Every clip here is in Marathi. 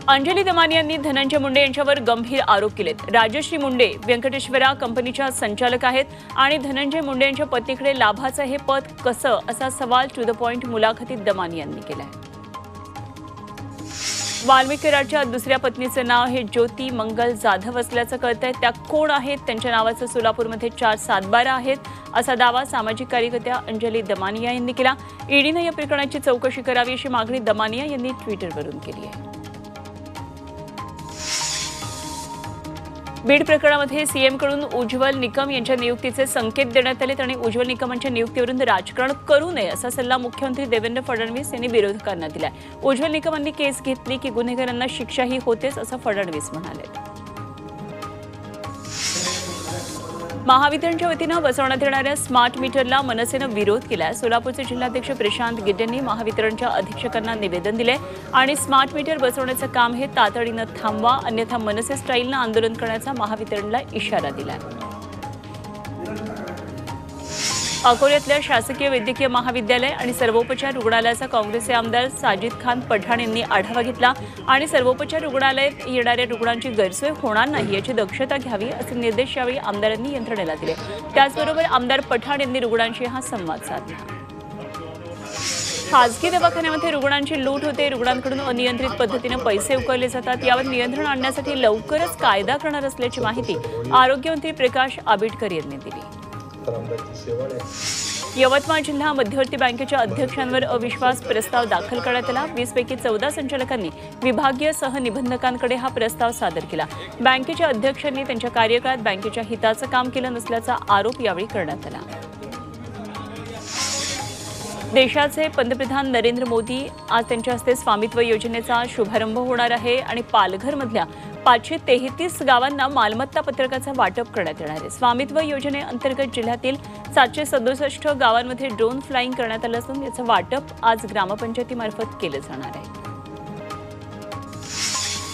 अंजली दमानी यांनी धनंजय मुंडे यांच्यावर गंभीर आरोप केलेत। राजश्री मुंडे व्यंकटेश्वरा कंपनीच्या संचालक आहेत आणि धनंजय मुंडे यांच्या पत्नीकडे लाभाचं हे पद कसं असा सवाल टू द पॉइंट मुलाखतीत दमानी यांनी केलाय। वाल्मिक कराडच्या दुसऱ्या पत्नीचं नाव हे ज्योती मंगल जाधव असल्याचं कळतंय। त्या कोण आहेत, त्यांच्या नावाचं सोलापूरमध्ये 4 सातबारा आहेत असा दावा सामाजिक कार्यकर्त्या अंजली दमानिया यांनी केला। ईडीनं या प्रकरणाची चौकशी करावी अशी मागणी दमानिया यांनी ट्विटरवरून केली आहे। बीड प्रकरणामध्ये सीएमकडून उज्ज्वल निकम यांच्या नियुक्तीचे संकेत देण्यात आले आणि उज्ज्वल निकम यांच्या नियुक्तीवरून राजकारण करू नये असा सल्ला मुख्यमंत्री देवेंद्र फडणवीस यांनी विरोधकांना दिलाय। उज्ज्वल निकम यांनी केस घेतली की गुन्हेगारांना शिक्षाही होतेच असं फडणवीस म्हणाले। महावितरणच्या वतीनं बसवण्यात येणाऱ्या स्मार्ट मीटरला मनसेनं विरोध केलाय। सोलापूरचे जिल्हाध्यक्ष प्रशांत गिड्ड यांनी महावितरणच्या अधीक्षकांना निवेदन दिले आणि स्मार्ट मीटर बसवण्याचं काम हे तातडीनं थांबवा, अन्यथा मनसे स्टाईलनं आंदोलन करण्याचा महावितरणला इशारा दिलाय। अकोल्यातल्या शासकीय वैद्यकीय महाविद्यालय आणि सर्वोपचार रुग्णालयाचा काँग्रेसचे आमदार साजिद खान पठाण यांनी आढावा घेतला आणि सर्वोपचार रुग्णालयात येणाऱ्या रुग्णांची गैरसोय होणार नाही याची दक्षता घ्यावी असे निर्देश यावेळी आमदारांनी यंत्रणेला दिले। त्याचबरोबर आमदार पठाण यांनी रुग्णांशी हा संवाद साधला। खासगी दवाखान्यामध्ये रुग्णांची लूट होते, रुग्णांकडून अनियंत्रित पद्धतीने पैसे उकळले जातात। यावर नियंत्रण आणण्यासाठी लवकरच कायदा करणार असल्याची माहिती आरोग्यमंत्री प्रकाश आंबेडकर यांनी दिली। यवतमाळ जिल्हा मध्यवर्ती बँकेच्या अध्यक्षांवर अविश्वास प्रस्ताव दाखल करण्यात आला। 20 पैकी 14 संचालकांनी विभागीय सहनिबंधकांकडे हा प्रस्ताव सादर केला। बँकेच्या अध्यक्षांनी त्यांच्या कार्यकाळात बँकेच्या हिताचं काम केलं नसल्याचा आरोप यावेळी करण्यात आला। देशाचे पंतप्रधान नरेंद्र मोदी आज त्यांच्या हस्ते स्वामित्व योजनेचा शुभारंभ होणार आहे आणि पालघरमधल्या 533 गावांना मालमत्ता पत्रकाचं वाटप करण्यात येणार आहे। स्वामित्व योजनेअंतर्गत जिल्ह्यातील 767 गावांमध्ये ड्रोन फ्लाइंग करण्यात आलं असून याचं वाटप आज ग्रामपंचायतीमार्फत केलं जाणार आहे।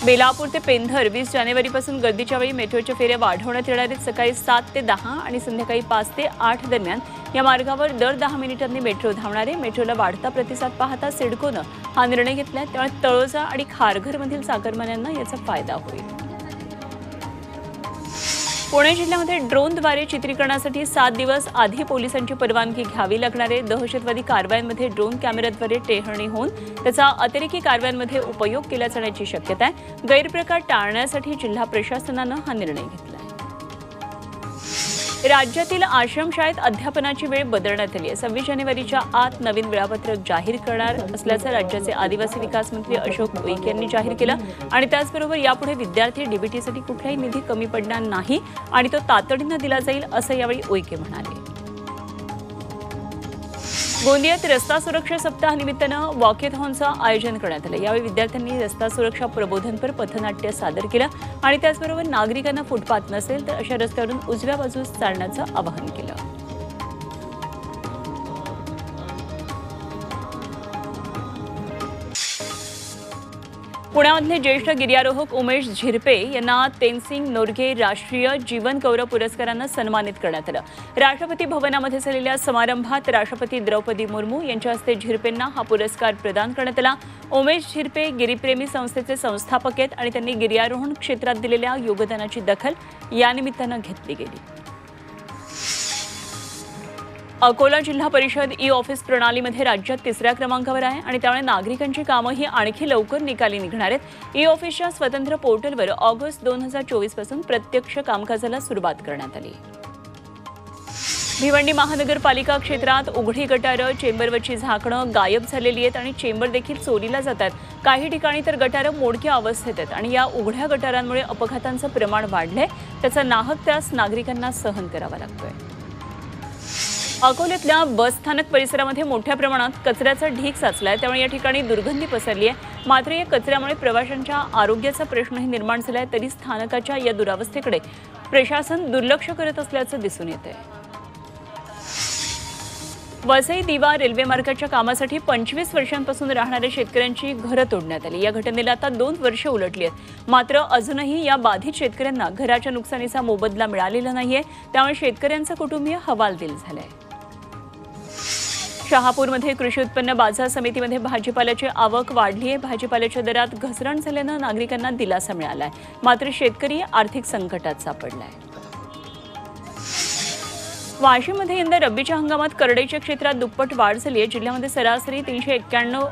बेलापूर ते पेंधर 20 जानेवारीपासून गर्दीच्या वेळी मेट्रोच्या फेऱ्या वाढवण्यात येणार आहेत। सकाळी 7 ते 10 आणि संध्याकाळी 5 ते 8 दरम्यान या मार्गावर दर 10 मिनिटांनी मेट्रो धावणार आहे। मेट्रोला वाढता प्रतिसाद पाहता सिडकोनं हा निर्णय घेतलाय, त्यामुळे तळोजा आणि खारघरमधील चाकरमान्यांना याचा फायदा होईल। पुणे जिल्ह्यामध्ये ड्रोनद्वारे चित्रीकरणासाठी 7 दिवस आधी पोलिसांची परवानगी घ्यावी लागणार आहे। दहशतवादी कारवायांमध्ये ड्रोन कॅमेऱ्याद्वारे टेहळणी होऊन त्याचा अतिरेकी कारवायांमध्ये उपयोग केला जाण्याची शक्यता आहे। गैरप्रकार टाळण्यासाठी जिल्हा प्रशासनानं हा निर्णय घेतला आहे। राज्यातील आश्रमशाळेत अध्यापनाची वेळ बदलण्यात आली आहे। 26 जानेवारीच्या आत नवीन वेळापत्रक जाहीर करणार असल्याचं राज्याचे आदिवासी विकास मंत्री अशोक उईके यांनी जाहीर केलं आणि त्याचबरोबर यापुढे विद्यार्थी डीबीटीसाठी कुठलाही निधी कमी पडणार नाही आणि तो तातडीनं दिला जाईल असं यावेळी उईके म्हणाले। गोंदियात रस्ता सुरक्षा सप्ताहानिमित्तानं वॉकेथॉनचं आयोजन करण्यात आलं। यावेळी विद्यार्थ्यांनी रस्ता सुरक्षा प्रबोधनपर पथनाट्य सादर केलं आणि त्याचबरोबर नागरिकांना फुटपाथ नसेल तर अशा रस्त्यावरून उजव्या बाजूस चालण्याचं आवाहन केलं। पुण्यामधले ज्येष्ठ गिर्यारोहक उमेश झिरपे यांना तेनसिंग नोर्गे राष्ट्रीय जीवन गौरव पुरस्कारानं सन्मानित करण्यात आलं। राष्ट्रपती भवनामध्ये झालेल्या समारंभात राष्ट्रपती द्रौपदी मुर्मू यांच्या हस्ते झिरपेंना हा पुरस्कार प्रदान करण्यात आला। उमेश झिरपे गिरीप्रेमी संस्थेचे संस्थापक आहेत आणि त्यांनी गिर्यारोहण क्षेत्रात दिलेल्या योगदानाची दखल या निमित्तानं घेतली गेली। अकोला जिल्हा परिषद ई-ऑफिस प्रणालीमध्ये राज्यात 3ऱ्या क्रमांकावर आहे आणि त्यामुळे नागरिकांची कामंही आणखी लवकर निकाली निघणार आहेत। ई-ऑफिसच्या स्वतंत्र पोर्टलवर ऑगस्ट 2024 पासून प्रत्यक्ष कामकाजाला सुरुवात करण्यात आली। भिवंडी महानगरपालिका क्षेत्रात उघडी गटारं, चेंबरवरची झाकणं गायब झालेली आहेत आणि चेंबर देखील चोरीला जातात। काही ठिकाणी तर गटारं मोडक्या अवस्थेत आहेत आणि या उघड्या गटारांमुळे अपघातांचं प्रमाण वाढलंय, त्याचा नाहक त्रास नागरिकांना सहन करावा लागतोय। अकोल्यातल्या बस स्थानक परिसरामध्ये मोठ्या प्रमाणात कचऱ्याचा ढीग साचलाय, त्यामुळे या ठिकाणी दुर्गंधी पसरली आहे। मात्र या कचऱ्यामुळे प्रवाशांच्या आरोग्याचा प्रश्नही निर्माण झालाय, तरी स्थानकाच्या या दुरावस्थेकडे प्रशासन दुर्लक्ष करत असल्याचं दिसून येतंय। वसई दिवा रेल्वे मार्गाच्या कामासाठी 25 वर्षांपासून राहणाऱ्या शेतकऱ्यांची घरं तोडण्यात आली। या घटनेला आता 2 वर्ष उलटली आहेत, मात्र अजूनही या बाधित शेतकऱ्यांना घराच्या नुकसानीचा मोबदला मिळालेला नाहीये, त्यामुळे शेतकऱ्यांचं कुटुंबीय हवालदिल झालंय। शहापूरमध्ये कृषी उत्पन्न बाजार समितीमध्ये भाजीपाल्याची आवक वाढली आहे। भाजीपाल्याच्या दरात घसरण झाल्यानं नागरिकांना दिलासा मिळाला आहे, मात्र शेतकरी आर्थिक संकटात सापडलाय। वाशिममध्ये यंदा रब्बीच्या हंगामात करडईच्या क्षेत्रात दुप्पट वाढ झाली आहे। जिल्ह्यामध्ये सरासरी 391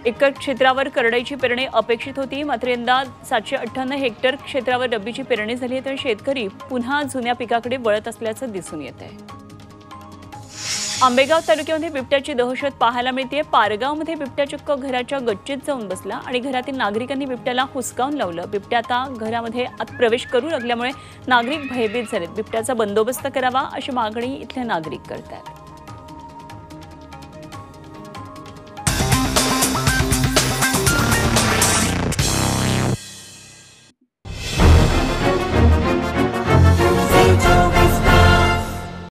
एकर क्षेत्रावर करडईची पेरणी अपेक्षित होती, मात्र यंदा 758 हेक्टर क्षेत्रावर रब्बीची पेरणी झाली आहे, तर शेतकरी पुन्हा जुन्या पिकाकडे वळत असल्याचं दिसून येत आहे। आंबेगाव तालुक्यामध्ये बिबट्याची दहशत पाहायला मिळते। पारगावमध्ये बिबट्या चक्क घराच्या गच्चीत जाऊन बसला आणि घरातील नागरिकांनी बिबट्याला हुसकावून लावलं। बिबट्या आता घरामध्ये आत प्रवेश करू लागल्यामुळे नागरिक भयभीत झालेत। बिबट्याचा बंदोबस्त करावा अशी मागणी इथले नागरिक करतात।